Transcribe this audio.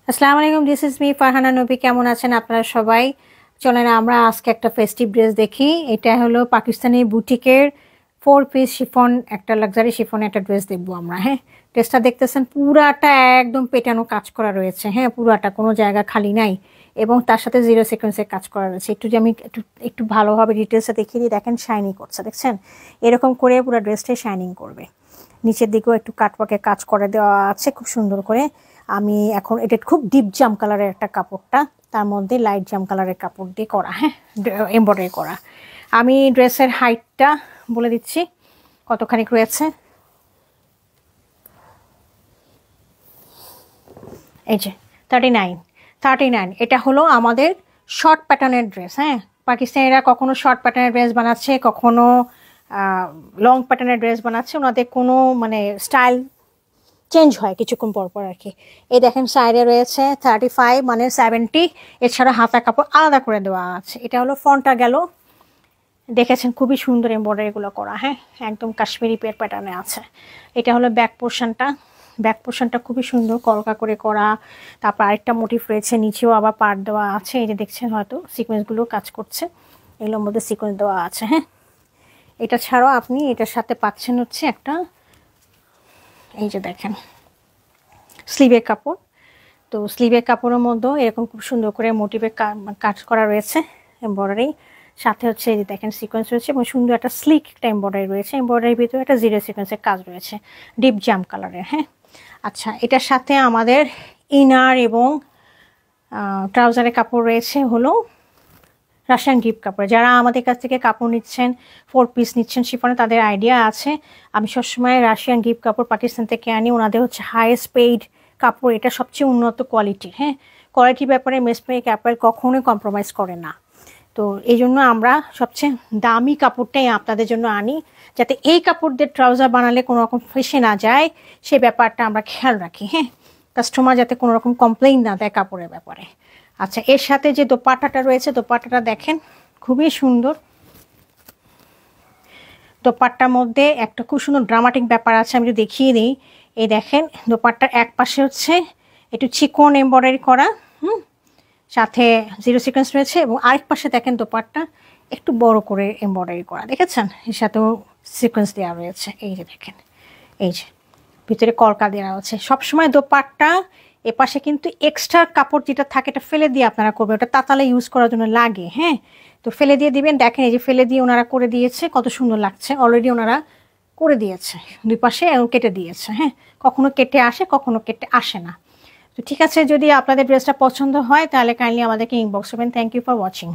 আসসালামু আলাইকুম, this is me Farhana নবী। কেমন আছেন আপনারা সবাই? চলেন আমরা আজকে একটা ফেস্টিভ ড্রেস দেখি। এটা হলো পাকিস্তানি বুটিকের 4 পিস শিফন, একটা লাক্সারি শিফন একটা ড্রেস দেখবো আমরা। হ্যাঁ, ড্রেসটা দেখতেছেন পুরাটা একদম পেটানো কাজ করা রয়েছে। হ্যাঁ, পুরাটা কোনো জায়গা খালি নাই এবং তার সাথে জিরো সিকোয়েন্সের কাজ করা রয়েছে। একটু যে আমি একটু ভালোভাবে ডিটেলসে দেখিয়ে দিই, দেখেন শাইনিং করছে, দেখছেন? এরকম করে পুরো ড্রেসটাই শাইনিং করবে। নিচের দিকেও একটু কাটওয়ার্কে কাজ করে দেওয়া আছে খুব সুন্দর করে। আমি এখন এটা খুব ডিপ জাম কালারের একটা কাপড়টা, তার মধ্যে লাইট জাম কালারের কাপড় দিয়ে করা, হ্যাঁ, এমব্রয়ডারি করা। আমি ড্রেসের হাইটটা বলে দিচ্ছি কতখানি রয়েছে। এই যে 39। এটা হলো আমাদের শর্ট প্যাটার্নের ড্রেস। হ্যাঁ, পাকিস্তানিরা কখনো শর্ট প্যাটার্নের ড্রেস বানাচ্ছে, কখনো লং প্যাটার্নের ড্রেস বানাচ্ছে। ওনাদের কোনো মানে স্টাইল চেঞ্জ হয় কিছুক্ষণ পর পর আর কি। এই দেখেন সাইডে রয়েছে 35 মানে 70, এছাড়া হাতা কাপড় আলাদা করে দেওয়া আছে। এটা হলো ফ্রন্টটা গেল, দেখেছেন খুবই সুন্দর এমব্রয়ডারিগুলো করা। হ্যাঁ, একদম কাশ্মীরি পেয়ার প্যাটার্নে আছে। এটা হলো ব্যাক পোর্শনটা খুবই সুন্দর কলকা করে করা। তারপর আরেকটা মোটিভ রয়েছে, নিচেও আবার পার্ট দেওয়া আছে। এই যে দেখছেন হয়তো সিকোয়েন্সগুলো কাজ করছে, এগুলোর মধ্যে সিকোয়েন্স দেওয়া আছে। হ্যাঁ, এটা ছাড়াও আপনি এটার সাথে পাচ্ছেন হচ্ছে একটা, এই যে দেখেন স্লিভের কাপড়। তো স্লিভের কাপড়ের মধ্যেও এরকম খুব সুন্দর করে মোটিভে কাজ করা রয়েছে এমব্রয়ডারি। সাথে হচ্ছে এই যে দেখেন সিকোয়েন্স রয়েছে এবং সুন্দর একটা স্লিক একটা এমব্রয়ডারি রয়েছে। এমব্রয়ডারির ভিতরে একটা জিরো সিকোয়েন্সের কাজ রয়েছে ডিপ জাম কালারের। হ্যাঁ, আচ্ছা, এটার সাথে আমাদের ইনার এবং ট্রাউজারের কাপড় রয়েছে হলো রাশিয়ান গিফট কাপড়। যারা আমাদের কাছ থেকে কাপড় নিচ্ছেন, 4 পিস নিচ্ছেন শিফনে, তাদের আইডিয়া আছে আমি সবসময় রাশিয়ান গিফট কাপড় পাকিস্তান থেকে আনি। ওনাদের হচ্ছে হাইয়েস্ট পেইড কাপড়, এটা সবচেয়ে উন্নত কোয়ালিটির। হ্যাঁ, কোয়ালিটির ব্যাপারে মেসমেরিক কাপড় কখনোই কম্প্রোমাইজ করে না। তো এই জন্য আমরা সবচেয়ে দামি কাপড়টাই আপনাদের জন্য আনি, যাতে এই কাপড় দিয়ে ট্রাউজার বানালে কোনো রকম ফেসে না যায়, সেই ব্যাপারটা আমরা খেয়াল রাখি। হ্যাঁ, কাস্টমার যাতে কোনো রকম কমপ্লেইন না দেয় কাপড়ের ব্যাপারে। আচ্ছা, এর সাথে যে দোপাট্টাটা রয়েছে, দোপাট্টাটা দেখেন খুবই সুন্দর। দোপাট্টার মধ্যে একটা খুব সুন্দর ড্রামাটিক ব্যাপার আছে, আমি যদি দেখিয়ে দিই। এই দেখেন দোপাট্টার এক পাশে হচ্ছে একটু চিকন এমব্রয়ডারি করা, সাথে জিরো সিকোয়েন্স রয়েছে, এবং আরেক পাশে দেখেন দোপাট্টা একটু বড় করে এমব্রয়ডারি করা, দেখেছেন? এর সাথেও সিকোয়েন্স দেওয়া রয়েছে। এই যে দেখেন, এই যে ভিতরে কলকা দেওয়া আছে। সবসময় দোপাট্টা এপাশে কিন্তু এক্সট্রা কাপড় যেটা থাকে এটা ফেলে দিয়ে আপনারা করবেন, ওটা তাতালে ইউজ করার জন্য লাগে। হ্যাঁ, তো ফেলে দিয়ে দিবেন। দেখেন এই যে ফেলে দিয়ে ওনারা করে দিয়েছে, কত সুন্দর লাগছে। অলরেডি ওনারা করে দিয়েছে দুই পাশে এবং কেটে দিয়েছে। হ্যাঁ, কখনো কেটে আসে, কখনো কেটে আসে না। তো ঠিক আছে, যদি আপনাদের ড্রেসটা পছন্দ হয় তাহলে কাইন্ডলি আমাদেরকে ইনবক্স করবেন। Thank you for watching.